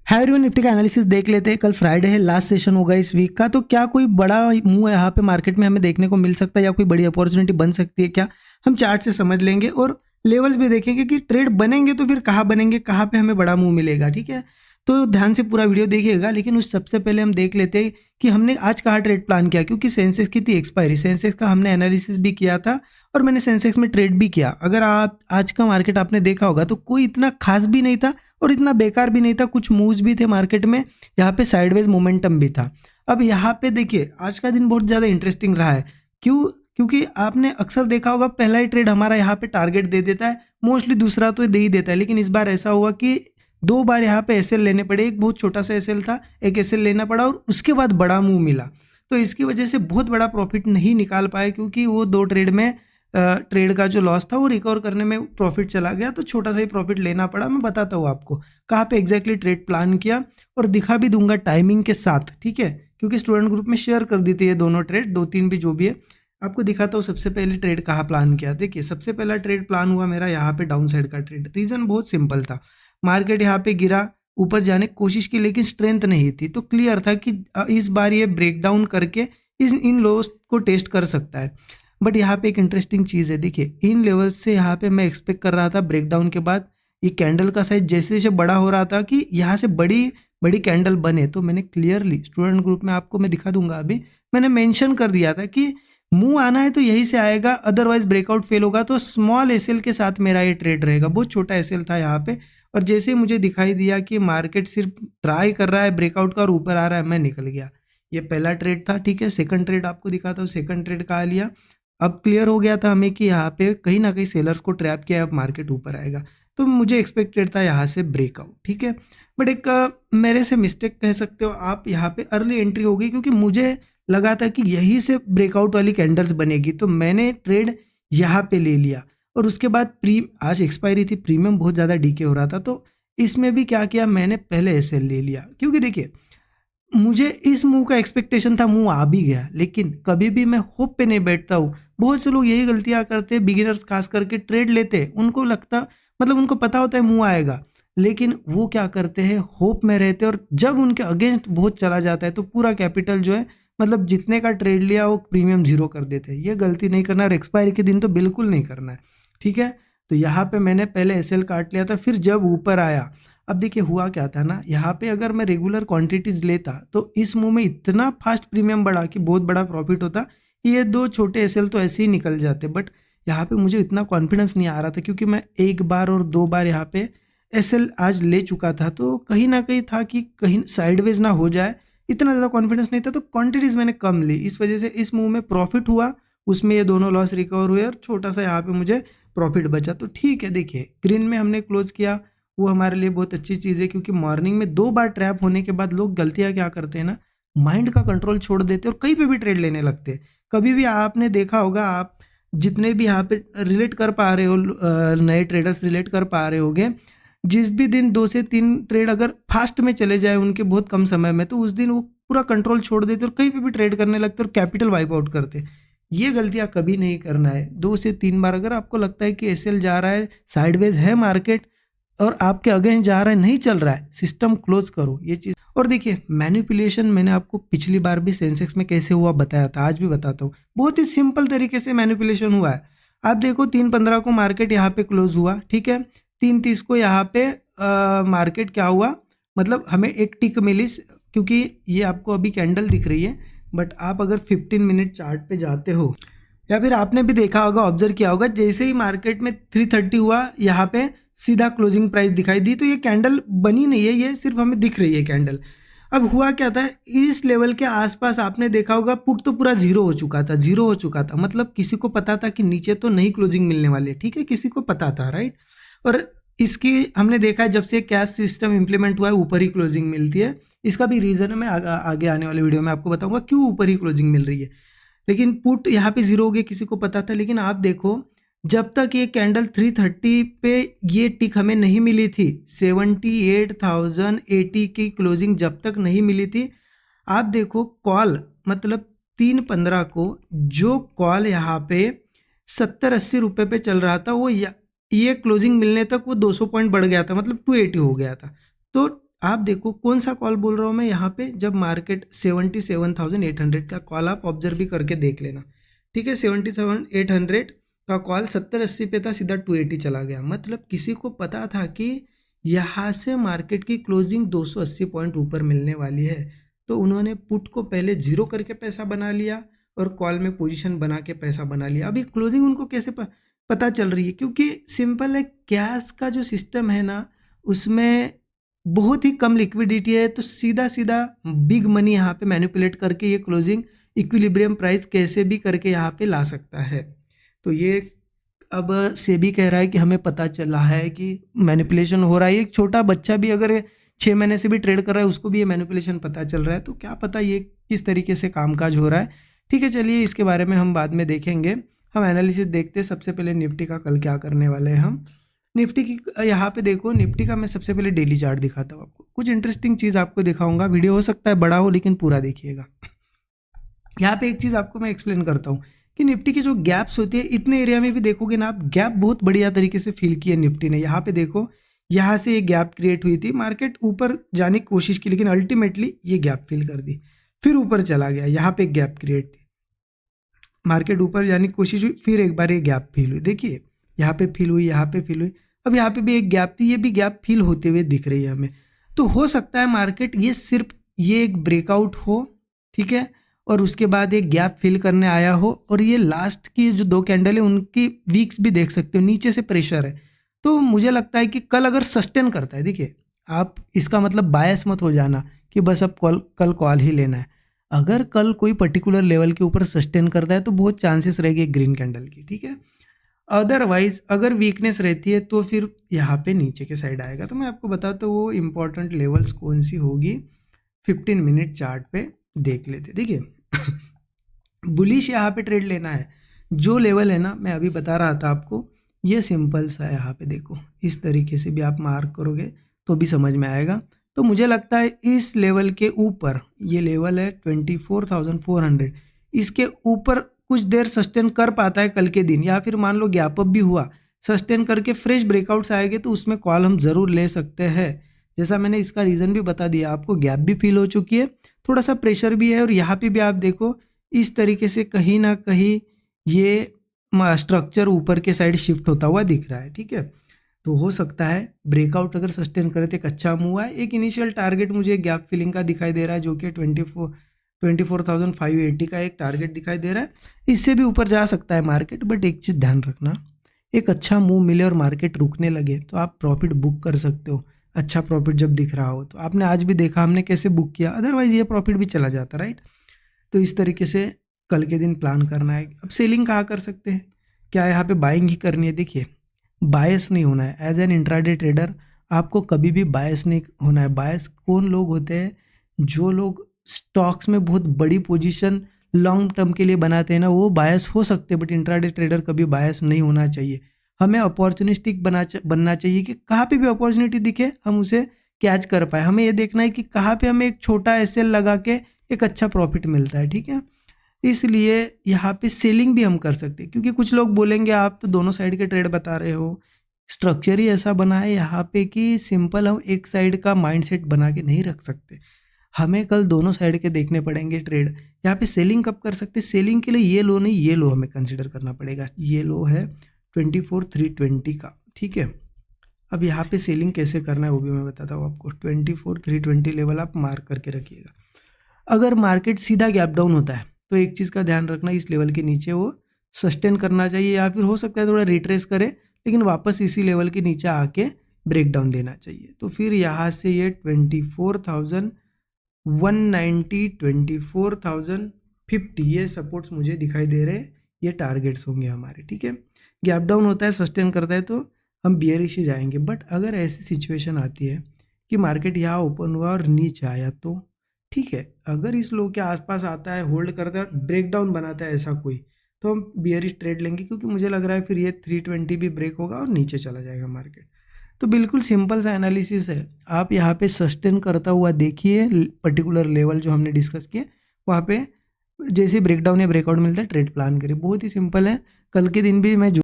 Hi everyone, Nifty का analysis देख लेते हैं। कल फ्राइडे है, लास्ट सेशन होगा इस वीक का। तो क्या कोई बड़ा मूव यहाँ पे मार्केट में हमें देखने को मिल सकता है या कोई बड़ी अपॉर्चुनिटी बन सकती है क्या, हम चार्ट से समझ लेंगे और लेवल्स भी देखेंगे कि ट्रेड बनेंगे तो फिर कहाँ बनेंगे, कहाँ पे हमें बड़ा मूव मिलेगा। ठीक है, तो ध्यान से पूरा वीडियो देखिएगा। लेकिन उस सबसे पहले हम देख लेते हैं कि हमने आज कहाँ ट्रेड प्लान किया, क्योंकि सेंसेक्स की थी एक्सपायरी। सेंसेक्स का हमने एनालिसिस भी किया था और मैंने सेंसेक्स में ट्रेड भी किया। अगर आप आज का मार्केट आपने देखा होगा तो कोई इतना खास भी नहीं था और इतना बेकार भी नहीं था। कुछ मूव्स भी थे मार्केट में, यहाँ पे साइडवेज मोमेंटम भी था। अब यहाँ पे देखिए, आज का दिन बहुत ज़्यादा इंटरेस्टिंग रहा है। क्योंकि आपने अक्सर देखा होगा पहला ही ट्रेड हमारा यहाँ पे टारगेट दे देता है, मोस्टली दूसरा तो दे ही देता है। लेकिन इस बार ऐसा हुआ कि दो बार यहाँ पे एसएल लेने पड़े। एक बहुत छोटा सा एसएल था, एक एसएल लेना पड़ा और उसके बाद बड़ा मूव मिला। तो इसकी वजह से बहुत बड़ा प्रॉफिट नहीं निकाल पाए, क्योंकि वो दो ट्रेड में ट्रेड का जो लॉस था वो रिकवर करने में प्रॉफिट चला गया। तो छोटा सा ही प्रॉफिट लेना पड़ा। मैं बताता हूँ आपको कहाँ पे एग्जैक्टली ट्रेड प्लान किया और दिखा भी दूंगा टाइमिंग के साथ। ठीक है, क्योंकि स्टूडेंट ग्रुप में शेयर कर दी थी ये दोनों ट्रेड, दो तीन भी जो भी है। आपको दिखाता हूँ सबसे पहले ट्रेड कहाँ प्लान किया। देखिए, सबसे पहला ट्रेड प्लान हुआ मेरा यहाँ पे डाउन साइड का ट्रेड। रीज़न बहुत सिंपल था, मार्केट यहाँ पे गिरा, ऊपर जाने की कोशिश की लेकिन स्ट्रेंथ नहीं थी। तो क्लियर था कि इस बार ये ब्रेकडाउन करके इन लोस को टेस्ट कर सकता है। बट यहाँ पे एक इंटरेस्टिंग चीज़ है। देखिए, इन लेवल्स से यहाँ पे मैं एक्सपेक्ट कर रहा था ब्रेकडाउन के बाद ये कैंडल का साइज जैसे जैसे बड़ा हो रहा था कि यहाँ से बड़ी बड़ी कैंडल बने। तो मैंने क्लियरली स्टूडेंट ग्रुप में, आपको मैं दिखा दूंगा अभी, मैंने मेंशन कर दिया था कि मूव आना है तो यही से आएगा, अदरवाइज ब्रेकआउट फेल होगा। तो स्मॉल एसएल के साथ मेरा ये ट्रेड रहेगा। बहुत छोटा एसएल था यहाँ पे, और जैसे ही मुझे दिखाई दिया कि मार्केट सिर्फ ट्राई कर रहा है ब्रेकआउट का और ऊपर आ रहा है, मैं निकल गया। ये पहला ट्रेड था। ठीक है, सेकंड ट्रेड आपको दिखाता हूँ। सेकंड ट्रेड कहाँ लिया, अब क्लियर हो गया था हमें कि यहाँ पे कहीं ना कहीं सेलर्स को ट्रैप किया है, अब मार्केट ऊपर आएगा। तो मुझे एक्सपेक्टेड था यहाँ से ब्रेकआउट। ठीक है, बट एक मेरे से मिस्टेक कह सकते हो आप, यहाँ पे अर्ली एंट्री हो गई, क्योंकि मुझे लगा था कि यहीं से ब्रेकआउट वाली कैंडल्स बनेगी। तो मैंने ट्रेड यहाँ पे ले लिया और उसके बाद आज एक्सपायरी थी, प्रीमियम बहुत ज़्यादा डीके हो रहा था। तो इसमें भी क्या किया, मैंने पहले एसएल ले लिया। क्योंकि देखिए, मुझे इस मूव का एक्सपेक्टेशन था, मूव आ भी गया, लेकिन कभी भी मैं होप पे नहीं बैठता हूँ। बहुत से लोग यही गलतियां करते हैं, बिगिनर्स खास करके ट्रेड लेते हैं, उनको लगता, मतलब उनको पता होता है मूव आएगा, लेकिन वो क्या करते हैं, होप में रहते हैं और जब उनके अगेंस्ट बहुत चला जाता है तो पूरा कैपिटल जो है, मतलब जितने का ट्रेड लिया वो प्रीमियम जीरो कर देते हैं। ये गलती नहीं करना और एक्सपायरी के दिन तो बिल्कुल नहीं करना है। ठीक है, तो यहाँ पे मैंने पहले एसएल काट लिया था, फिर जब ऊपर आया, अब देखिए हुआ क्या था ना, यहाँ पे अगर मैं रेगुलर क्वांटिटीज लेता तो इस मूव में इतना फास्ट प्रीमियम बढ़ा कि बहुत बड़ा प्रॉफिट होता। ये दो छोटे एसएल तो ऐसे ही निकल जाते। बट यहाँ पे मुझे इतना कॉन्फिडेंस नहीं आ रहा था, क्योंकि मैं एक बार और दो बार यहाँ पे एसएल आज ले चुका था। तो कहीं ना कहीं था कि कहीं साइडवेज ना हो जाए, इतना ज़्यादा कॉन्फिडेंस नहीं था। तो क्वांटिटीज मैंने कम ली, इस वजह से इस मूव में प्रॉफिट हुआ, उसमें ये दोनों लॉस रिकवर हुए और छोटा सा यहाँ पे मुझे प्रॉफिट बचा। तो ठीक है, देखिए ग्रीन में हमने क्लोज किया, वो हमारे लिए बहुत अच्छी चीज़ है। क्योंकि मॉर्निंग में दो बार ट्रैप होने के बाद लोग गलतियाँ क्या करते हैं ना, माइंड का कंट्रोल छोड़ देते हैं और कहीं पे भी ट्रेड लेने लगते हैं। कभी भी आपने देखा होगा, आप जितने भी यहाँ पे रिलेट कर पा रहे हो, नए ट्रेडर्स रिलेट कर पा रहे होगे, जिस भी दिन 2 से 3 ट्रेड अगर फास्ट में चले जाए उनके बहुत कम समय में, तो उस दिन वो पूरा कंट्रोल छोड़ देते और कहीं पे भी ट्रेड करने लगते और कैपिटल वाइप आउट करते। ये गलतियाँ कभी नहीं करना है। 2 से 3 बार अगर आपको लगता है कि एसएल जा रहा है, साइडवेज है मार्केट और आपके अगेंस्ट जा रहा है, नहीं चल रहा है, सिस्टम क्लोज करो, ये चीज़। और देखिए, मैनिपुलेशन मैंने आपको पिछली बार भी सेंसेक्स में कैसे हुआ बताया था, आज भी बताता हूँ। बहुत ही सिंपल तरीके से मैनिपुलेशन हुआ है। आप देखो, 3:15 को मार्केट यहाँ पे क्लोज हुआ। ठीक है, 3:30 को यहाँ पे मार्केट क्या हुआ, मतलब हमें एक टिक मिली, क्योंकि ये आपको अभी कैंडल दिख रही है। बट आप अगर 15 मिनट चार्ट पे जाते हो, या फिर आपने भी देखा होगा, ऑब्जर्व किया होगा, जैसे ही मार्केट में 3:30 हुआ, यहाँ पे सीधा क्लोजिंग प्राइस दिखाई दी। तो ये कैंडल बनी नहीं है, ये सिर्फ हमें दिख रही है कैंडल। अब हुआ क्या था, इस लेवल के आसपास आपने देखा होगा पुट तो पूरा जीरो हो चुका था, जीरो हो चुका था, मतलब किसी को पता था कि नीचे तो नहीं क्लोजिंग मिलने वाली। ठीक है, किसी को पता था, राइट। और इसकी हमने देखा है, जब से कैश सिस्टम इंप्लीमेंट हुआ है, ऊपर ही क्लोजिंग मिलती है। इसका भी रीज़न है, मैं आगे आने वाले वीडियो में आपको बताऊंगा क्यों ऊपर ही क्लोजिंग मिल रही है। लेकिन पुट यहाँ पे जीरो हो गया, किसी को पता था। लेकिन आप देखो, जब तक ये कैंडल 3:30 पे ये टिक हमें नहीं मिली थी, 78,080 की क्लोजिंग जब तक नहीं मिली थी, आप देखो कॉल, मतलब 3:15 को जो कॉल यहाँ पे 70-80 रुपये पे चल रहा था, वो ये क्लोजिंग मिलने तक वो 200 पॉइंट बढ़ गया था, मतलब 280 हो गया था। तो आप देखो कौन सा कॉल बोल रहा हूँ मैं यहाँ पे, जब मार्केट 77,800 का कॉल आप ऑब्जर्व भी करके देख लेना, ठीक है। 77,800 का कॉल 70-80 पे था, सीधा 280 चला गया। मतलब किसी को पता था कि यहाँ से मार्केट की क्लोजिंग 280 पॉइंट ऊपर मिलने वाली है, तो उन्होंने पुट को पहले जीरो करके पैसा बना लिया और कॉल में पोजीशन बना के पैसा बना लिया। अभी क्लोजिंग उनको कैसे पता चल रही है? क्योंकि सिंपल है, कैश का जो सिस्टम है ना उसमें बहुत ही कम लिक्विडिटी है, तो सीधा सीधा बिग मनी यहाँ पे मैनिपुलेट करके ये क्लोजिंग इक्विलिब्रियम प्राइस कैसे भी करके यहाँ पे ला सकता है। तो ये अब सेबी कह रहा है कि हमें पता चला है कि मैनिपुलेशन हो रहा है। एक छोटा बच्चा भी अगर 6 महीने से भी ट्रेड कर रहा है उसको भी ये मैनिपुलेशन पता चल रहा है, तो क्या पता ये किस तरीके से कामकाज हो रहा है। ठीक है, चलिए इसके बारे में हम बाद में देखेंगे। हम एनालिसिस देखते हैं। सबसे पहले निफ्टी का कल क्या करने वाले हैं हम। निफ्टी की यहाँ पे देखो, निफ्टी का मैं सबसे पहले डेली चार्ट दिखाता हूँ आपको। कुछ इंटरेस्टिंग चीज़ आपको दिखाऊंगा, वीडियो हो सकता है बड़ा हो लेकिन पूरा देखिएगा। यहाँ पे एक चीज़ आपको मैं एक्सप्लेन करता हूँ कि निफ्टी की जो गैप्स होती है, इतने एरिया में भी देखोगे ना आप, गैप बहुत बढ़िया तरीके से फिल की है निफ्टी ने। यहाँ पे देखो, यहाँ से एक गैप क्रिएट हुई थी, मार्केट ऊपर जाने की कोशिश की लेकिन अल्टीमेटली ये गैप फिल कर दी, फिर ऊपर चला गया। यहाँ पे एक गैप क्रिएट थी, मार्केट ऊपर जाने की कोशिश हुई, फिर एक बार ये गैप फिल हुई। देखिए यहाँ पे फिल हुई, यहाँ पे फिल हुई, अब यहाँ पे भी एक गैप थी, ये भी गैप फिल होते हुए दिख रही है हमें। तो हो सकता है मार्केट ये सिर्फ ये एक ब्रेकआउट हो, ठीक है, और उसके बाद एक गैप फिल करने आया हो, और ये लास्ट की जो 2 कैंडल है उनकी वीक्स भी देख सकते हो, नीचे से प्रेशर है। तो मुझे लगता है कि कल अगर सस्टेन करता है, देखिए आप इसका मतलब बायस मत हो जाना कि बस अब कल कॉल ही लेना है। अगर कल कोई पर्टिकुलर लेवल के ऊपर सस्टेन करता है तो बहुत चांसेस रहेगी ग्रीन कैंडल की, ठीक है। अदरवाइज अगर वीकनेस रहती है तो फिर यहाँ पे नीचे के साइड आएगा। तो मैं आपको बताता हूँ वो इम्पॉर्टेंट लेवल्स कौन सी होगी, 15 मिनट चार्ट पे देख लेते। देखिए बुलिश यहाँ पे ट्रेड लेना है। जो लेवल है ना, मैं अभी बता रहा था आपको, ये सिंपल सा है। यहाँ पे देखो, इस तरीके से भी आप मार्क करोगे तो भी समझ में आएगा। तो मुझे लगता है इस लेवल के ऊपर, ये लेवल है 24,400, इसके ऊपर कुछ देर सस्टेन कर पाता है कल के दिन, या फिर मान लो गैप अप भी हुआ, सस्टेन करके फ्रेश ब्रेकआउट्स आएंगे तो उसमें कॉल हम ज़रूर ले सकते हैं। जैसा मैंने इसका रीज़न भी बता दिया आपको, गैप भी फिल हो चुकी है, थोड़ा सा प्रेशर भी है, और यहाँ पे भी आप देखो इस तरीके से कहीं ना कहीं ये स्ट्रक्चर ऊपर के साइड शिफ्ट होता हुआ दिख रहा है, ठीक है। तो हो सकता है ब्रेकआउट अगर सस्टेन करे तो एक अच्छा मूव है। एक इनिशियल टारगेट मुझे गैप फिलिंग का दिखाई दे रहा है, जो कि 24,580 का एक टारगेट दिखाई दे रहा है। इससे भी ऊपर जा सकता है मार्केट, बट एक चीज़ ध्यान रखना, एक अच्छा मूव मिले और मार्केट रुकने लगे तो आप प्रॉफिट बुक कर सकते हो। अच्छा प्रॉफिट जब दिख रहा हो तो आपने आज भी देखा हमने कैसे बुक किया, अदरवाइज ये प्रॉफिट भी चला जाता, राइट। तो इस तरीके से कल के दिन प्लान करना है। अब सेलिंग कहाँ कर सकते हैं, क्या यहाँ पे बाइंग ही करनी है? देखिए बायस नहीं होना है। एज एन इंट्राडे ट्रेडर आपको कभी भी बायस नहीं होना है। बायस कौन लोग होते हैं? जो लोग स्टॉक्स में बहुत बड़ी पोजीशन लॉन्ग टर्म के लिए बनाते हैं ना, वो बायस हो सकते हैं, बट इंट्राडे ट्रेडर कभी बायस नहीं होना चाहिए। हमें अपॉर्चुनिस्टिक बनना चाहिए कि कहाँ पे भी अपॉर्चुनिटी दिखे हम उसे कैच कर पाए। हमें ये देखना है कि कहाँ पे हमें एक छोटा एसएल लगा के एक अच्छा प्रॉफिट मिलता है, ठीक है। इसलिए यहाँ पे सेलिंग भी हम कर सकते हैं, क्योंकि कुछ लोग बोलेंगे आप तो दोनों साइड के ट्रेड बता रहे हो। स्ट्रक्चर ही ऐसा बना है यहाँ पे कि सिंपल हम एक साइड का माइंडसेट बना के नहीं रख सकते, हमें कल दोनों साइड के देखने पड़ेंगे ट्रेड। यहाँ पे सेलिंग कब कर सकते हैं? सेलिंग के लिए ये लो नहीं, ये लो हमें कंसिडर करना पड़ेगा। ये लो है 24,320 का, ठीक है। अब यहाँ पे सेलिंग कैसे करना है वो भी मैं बताता हूँ आपको। 24,320 लेवल आप मार्क करके रखिएगा। अगर मार्केट सीधा गैप डाउन होता है तो एक चीज़ का ध्यान रखना, इस लेवल के नीचे वो सस्टेन करना चाहिए, या फिर हो सकता है थोड़ा रिट्रेस करे लेकिन वापस इसी लेवल के नीचे आके ब्रेक डाउन देना चाहिए। तो फिर यहाँ से ये 24,190, 24,050 ये सपोर्ट्स मुझे दिखाई दे रहे हैं, ये टारगेट्स होंगे हमारे, ठीक है। गैप डाउन होता है, सस्टेन करता है तो हम बियरिश ही जाएंगे। बट अगर ऐसी सिचुएशन आती है कि मार्केट यहाँ ओपन हुआ और नीचे आया तो ठीक है, अगर इस लो के आसपास आता है, होल्ड करता है, ब्रेक डाउन बनाता है ऐसा कोई, तो हम बियरिश ट्रेड लेंगे, क्योंकि मुझे लग रहा है फिर ये 320 भी ब्रेक होगा और नीचे चला जाएगा मार्केट। तो बिल्कुल सिंपल सा एनालिसिस है। आप यहाँ पे सस्टेन करता हुआ देखिए पर्टिकुलर लेवल जो हमने डिस्कस किए, वहाँ पे जैसे ब्रेकडाउन या ब्रेकआउट मिलता है ट्रेड प्लान करिए। बहुत ही सिंपल है। कल के दिन भी मैं